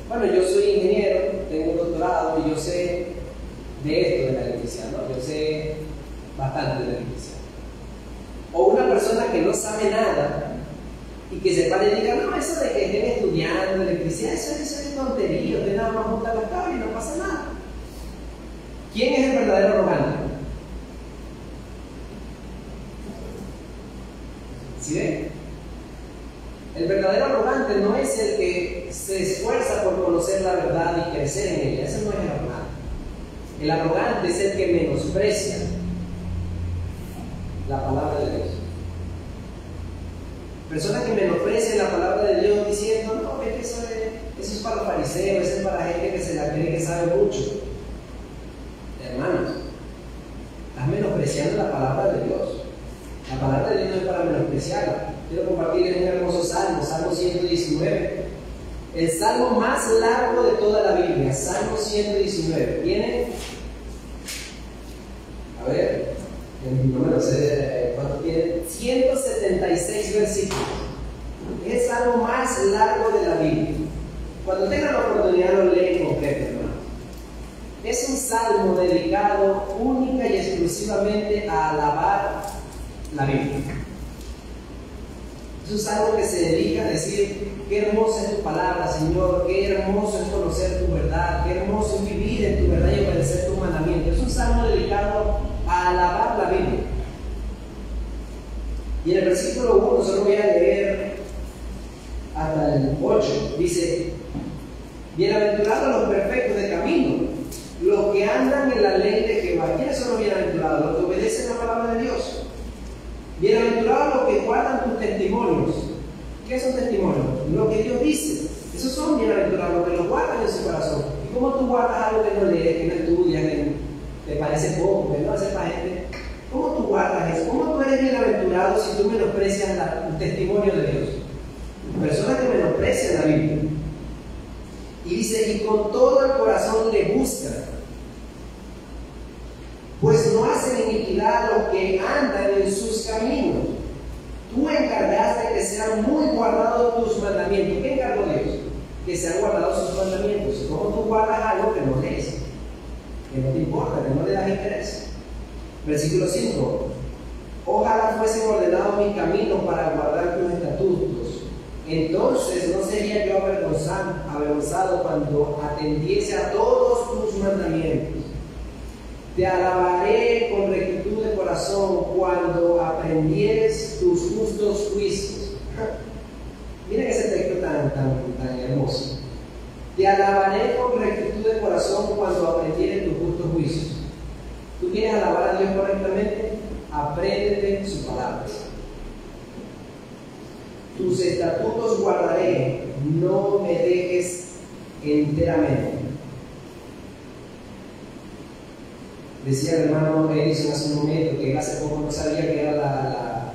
bueno, yo soy ingeniero, tengo un doctorado y yo sé de esto de la electricidad, ¿no? Yo sé bastante de la electricidad. O una persona que no sabe nada y que se pare y diga: no, eso de que estén estudiando electricidad, eso es tontería, usted nada más junta los cables y no pasa nada. ¿Quién es el verdadero arrogante? ¿Sí ven? El verdadero arrogante no es el que se esfuerza por conocer la verdad y crecer en ella. Ese no es el arrogante. El arrogante es el que menosprecia la palabra de Dios. Personas que menosprecian la palabra de Dios diciendo: no, es que eso es para los fariseos, eso es para gente que se la cree que sabe mucho. Hermanos, estás menospreciando la palabra de Dios. La palabra de Dios no es para menospreciarla. Quiero compartirles un hermoso salmo, Salmo 119. El salmo más largo de toda la Biblia, Salmo 119. ¿Tiene? A ver, no me lo sé cuánto tiene. 176 versículos. Es el salmo más largo de la Biblia. Cuando tengan la oportunidad lo leen completo, hermano. Es un salmo dedicado única y exclusivamente a alabar la Biblia. Es un salmo que se dedica a decir: qué hermosa es tu palabra, Señor, qué hermoso es conocer tu verdad, qué hermoso es vivir en tu verdad y obedecer tu mandamiento. Es un salmo dedicado a alabar la Biblia. Y en el versículo 1, solo voy a leer hasta el 8, dice: bienaventurados los perfectos de camino, los que andan en la ley de Jehová. ¿Quiénes son los bienaventurados? Los que obedecen la palabra de Dios. Bienaventurados los que guardan tus testimonios. ¿Qué son testimonios? Lo que Dios dice. Esos son bienaventurados, los que los guardan en su corazón. ¿Y cómo tú guardas algo que no lees, que no estudias, que te parece poco, que no hace para gente? ¿Cómo tú guardas eso? ¿Cómo tú eres bienaventurado si tú menosprecias el testimonio de Dios? Personas que menosprecian la Biblia. Y dice: y con todo el corazón le buscan, pues no hacen iniquidad a los que andan en sus caminos. Tú encargaste que sean muy guardados tus mandamientos. ¿Qué encargó Dios? Que sean guardados sus mandamientos. ¿Cómo tú guardas algo que no lees? Que no te importa, que no le das interés. Versículo 5. Ojalá fuesen ordenados mis caminos para guardar tus estatutos. Entonces no sería yo avergonzado cuando atendiese a todos tus mandamientos. Te alabaré con rectitud de corazón cuando aprendieres tus justos juicios. Miren ese texto tan hermoso. Te alabaré con rectitud de corazón cuando aprendieres tus justos juicios. ¿Tú quieres alabar a Dios correctamente? Apréndete sus palabras. Tus estatutos guardaré, no me dejes enteramente. Decía el hermano Edison hace un momento que él hace poco no sabía que era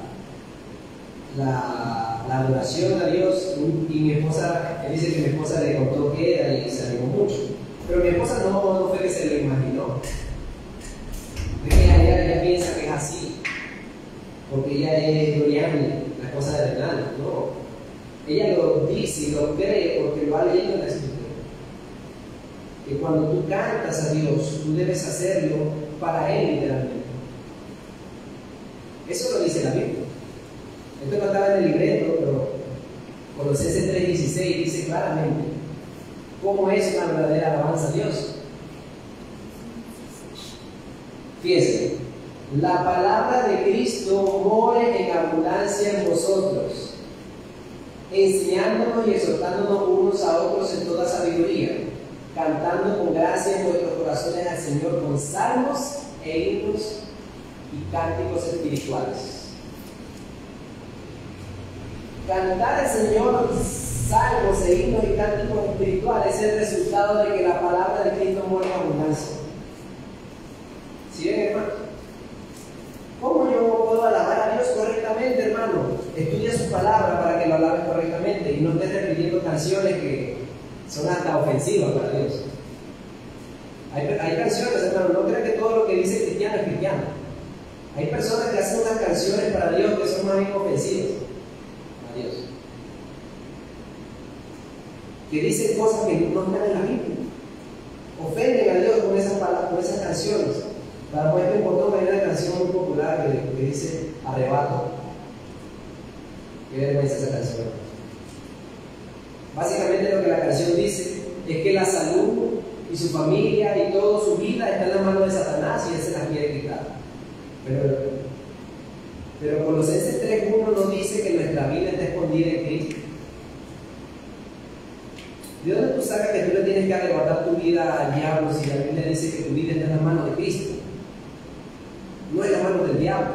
la adoración a Dios, y mi esposa, él dice que mi esposa le contó que era y se animó mucho, pero mi esposa no fue que se lo imaginó, es que ella piensa que es así, porque ella es gloriana, la esposa de Hernán, no, ella lo dice y lo cree porque lo ha leído en la Escritura. Que cuando tú cantas a Dios, tú debes hacerlo para Él literalmente. Eso lo dice la Biblia. Esto no estaba en el libreto, pero Colosenses 3:16 dice claramente cómo es una verdadera alabanza a Dios. Fíjense, la palabra de Cristo more en abundancia en vosotros, enseñándonos y exhortándonos unos a otros en toda sabiduría, cantando con gracia en vuestros corazones al Señor con salmos e himnos y cánticos espirituales. Cantar al Señor salmos e himnos y cánticos espirituales es el resultado de que la palabra de Cristo mora en abundancia. ¿Sí ven, hermanos? ¿Cómo yo puedo alabar a Dios correctamente? canciones que son hasta ofensivas para Dios. Hay canciones, hermano, no crean que todo lo que dice cristiano es cristiano. Hay personas que hacen unas canciones para Dios que son más bien ofensivas a Dios, que dicen cosas que no están en la Biblia, ofenden a Dios con esas palabras, con esas canciones. Para poder encontrar una canción muy popular que dice arrebato. Qué vergüenza esa canción. Básicamente lo que la canción dice es que la salud y su familia y toda su vida está en las manos de Satanás y él se las quiere quitar. Pero Colosenses 3:1 nos dice que nuestra vida está escondida en Cristo. ¿De dónde tú sabes que tú le tienes que arrebatar tu vida al diablo si la Biblia dice que tu vida está en las manos de Cristo? No en las manos del diablo.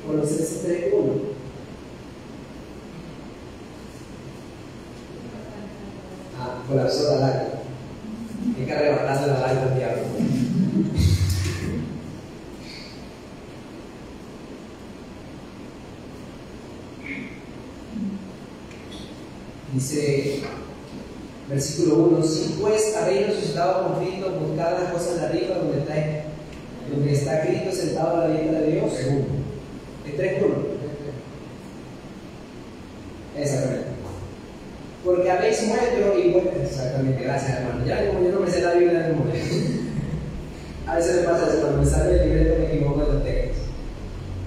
Colosenses 3:1. Colapsó la lágrima. Hay que arrebatarle la lágrima al diablo. Dice, versículo 1: si pues habéis resucitado con Cristo, buscad las cosas de arriba donde está Cristo sentado a la diestra de Dios. Es 3:1. Exactamente. Porque habéis muerto y vuelto. Exactamente, gracias hermano. Ya como yo no me sé la Biblia de memoria. A veces me pasa eso, cuando me sale el libreto me equivoco en los textos.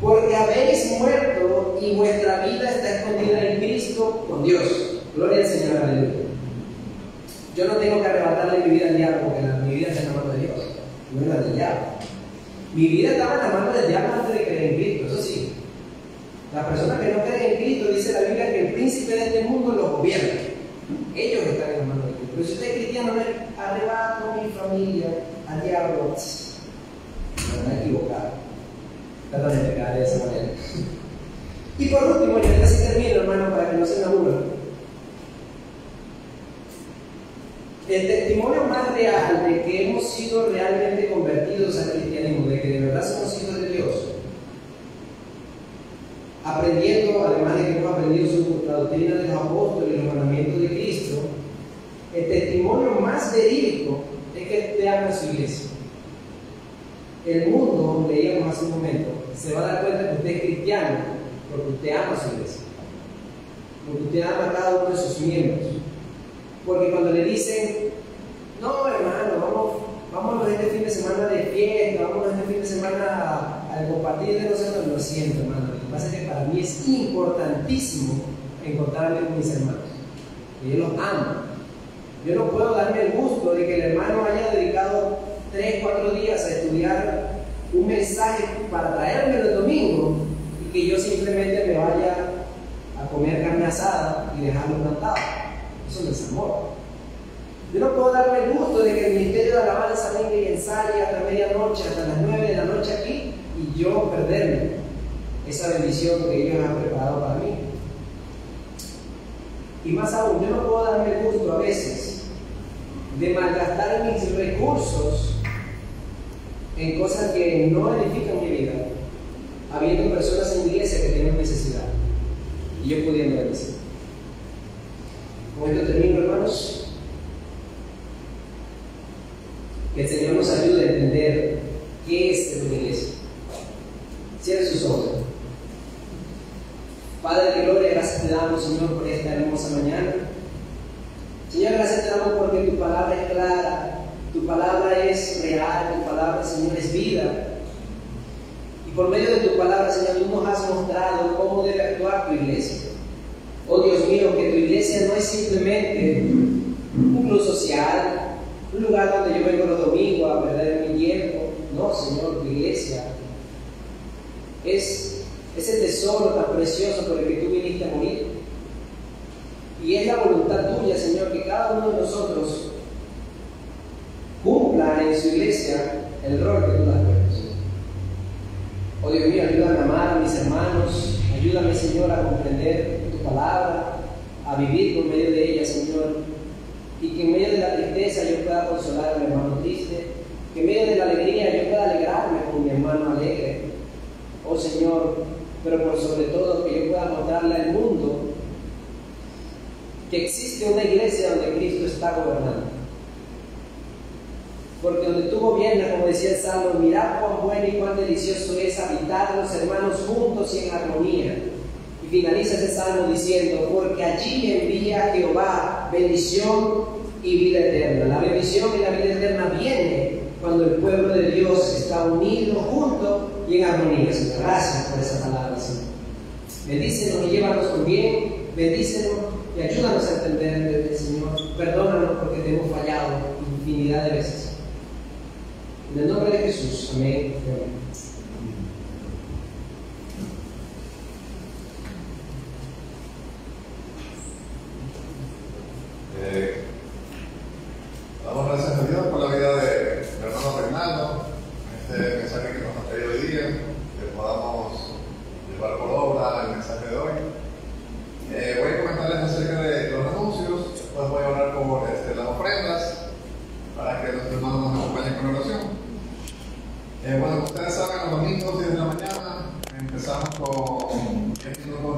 Porque habéis muerto y vuestra vida está escondida en Cristo con Dios. Gloria al Señor, aleluya. Yo no tengo que arrebatarle mi vida al diablo porque mi vida está en la mano de Dios, no es la del diablo. Mi vida estaba en la mano del diablo antes de creer en Cristo, eso sí. La persona que no cree en Cristo, dice la Biblia que el príncipe de este mundo los gobierna. Ellos están en la mano de Cristo. Pero si usted es cristiano, no es arrebato mi familia al diablo. No, está equivocado. Trata de pegar de esa manera. Y por último, yo casi termino, hermano, para que no se enamoren. El testimonio más real de que hemos sido realmente convertidos al cristianismo, de que de verdad somos hijos de Dios, aprendiendo, además de que hemos aprendido la doctrina de los apóstoles y los mandamientos de Cristo, el testimonio más verídico es que usted ama a su iglesia. El mundo, leíamos hace un momento, se va a dar cuenta que usted es cristiano porque usted ama a su iglesia, porque usted ama a cada uno de sus miembros. Porque cuando le dicen, no hermano, vámonos este fin de semana de fiesta, vámonos este fin de semana al compartir de nosotros, lo siento hermano. Lo que pasa es que para mí es importantísimo encontrarme con mis hermanos, que yo los amo. Yo no puedo darme el gusto de que el hermano haya dedicado 3-4 días a estudiar un mensaje para traerme el domingo y que yo simplemente me vaya a comer carne asada y dejarlo plantado. Eso no es amor. Yo no puedo darme el gusto de que el ministerio de alabanza venga y ensaye hasta medianoche, hasta las 9 de la noche aquí, y yo perderme esa bendición que ellos han preparado para mí. Y más aún, yo no puedo darme el gusto a veces de malgastar mis recursos en cosas que no edifican mi vida, habiendo personas en mi iglesia que tienen necesidad y yo pudiendo bendecir. Con esto termino, hermanos. Que el Señor nos ayude a entender qué es la iglesia. Cierre sus ojos. Padre de gloria, gracias te damos, Señor, por esta hermosa mañana. Señor, gracias te damos porque tu palabra es clara, tu palabra es real, tu palabra, Señor, es vida. Y por medio de tu palabra, Señor, tú nos has mostrado cómo debe actuar tu iglesia. Oh Dios mío, que tu iglesia no es simplemente un club social, un lugar donde yo vengo los domingos a perder mi tiempo. No, Señor, tu iglesia es ese tesoro tan precioso por el que tú viniste a morir. Y es la voluntad tuya, Señor, que cada uno de nosotros cumpla en su iglesia el rol que tú le has puesto. Oh Dios mío, ayúdame a amar a mis hermanos, ayúdame, Señor, a comprender tu palabra, a vivir por medio de ella, Señor, y que en medio de la tristeza yo pueda consolar a mi hermano triste, que en medio de la alegría yo pueda alegrarme con mi hermano alegre. Oh Señor, pero por sobre todo que yo pueda mostrarle al mundo que existe una iglesia donde Cristo está gobernando. Porque donde tú gobiernas, como decía el Salmo, mirad cuán bueno y cuán delicioso es habitar los hermanos juntos y en armonía. Y finaliza ese Salmo diciendo, porque allí envía Jehová bendición y vida eterna. La bendición y la vida eterna viene cuando el pueblo de Dios está unido, junto y en armonía. Señor, gracias por esa palabra, Señor. Bendícenos y llévanos con bien, bendícenos y ayúdanos a entender, Señor. Perdónanos porque te hemos fallado infinidad de veces. En el nombre de Jesús, amén. Damos gracias a Dios por la vida de hermano Reinaldo, este mensaje que nos ha traído hoy día, que podamos llevar por obra el mensaje de hoy. Voy a comentarles acerca de los anuncios, después voy a hablar por las ofrendas, para que nuestros hermanos nos acompañen con oración. Bueno, ustedes saben, los domingos 10 de la mañana empezamos con 10 minutos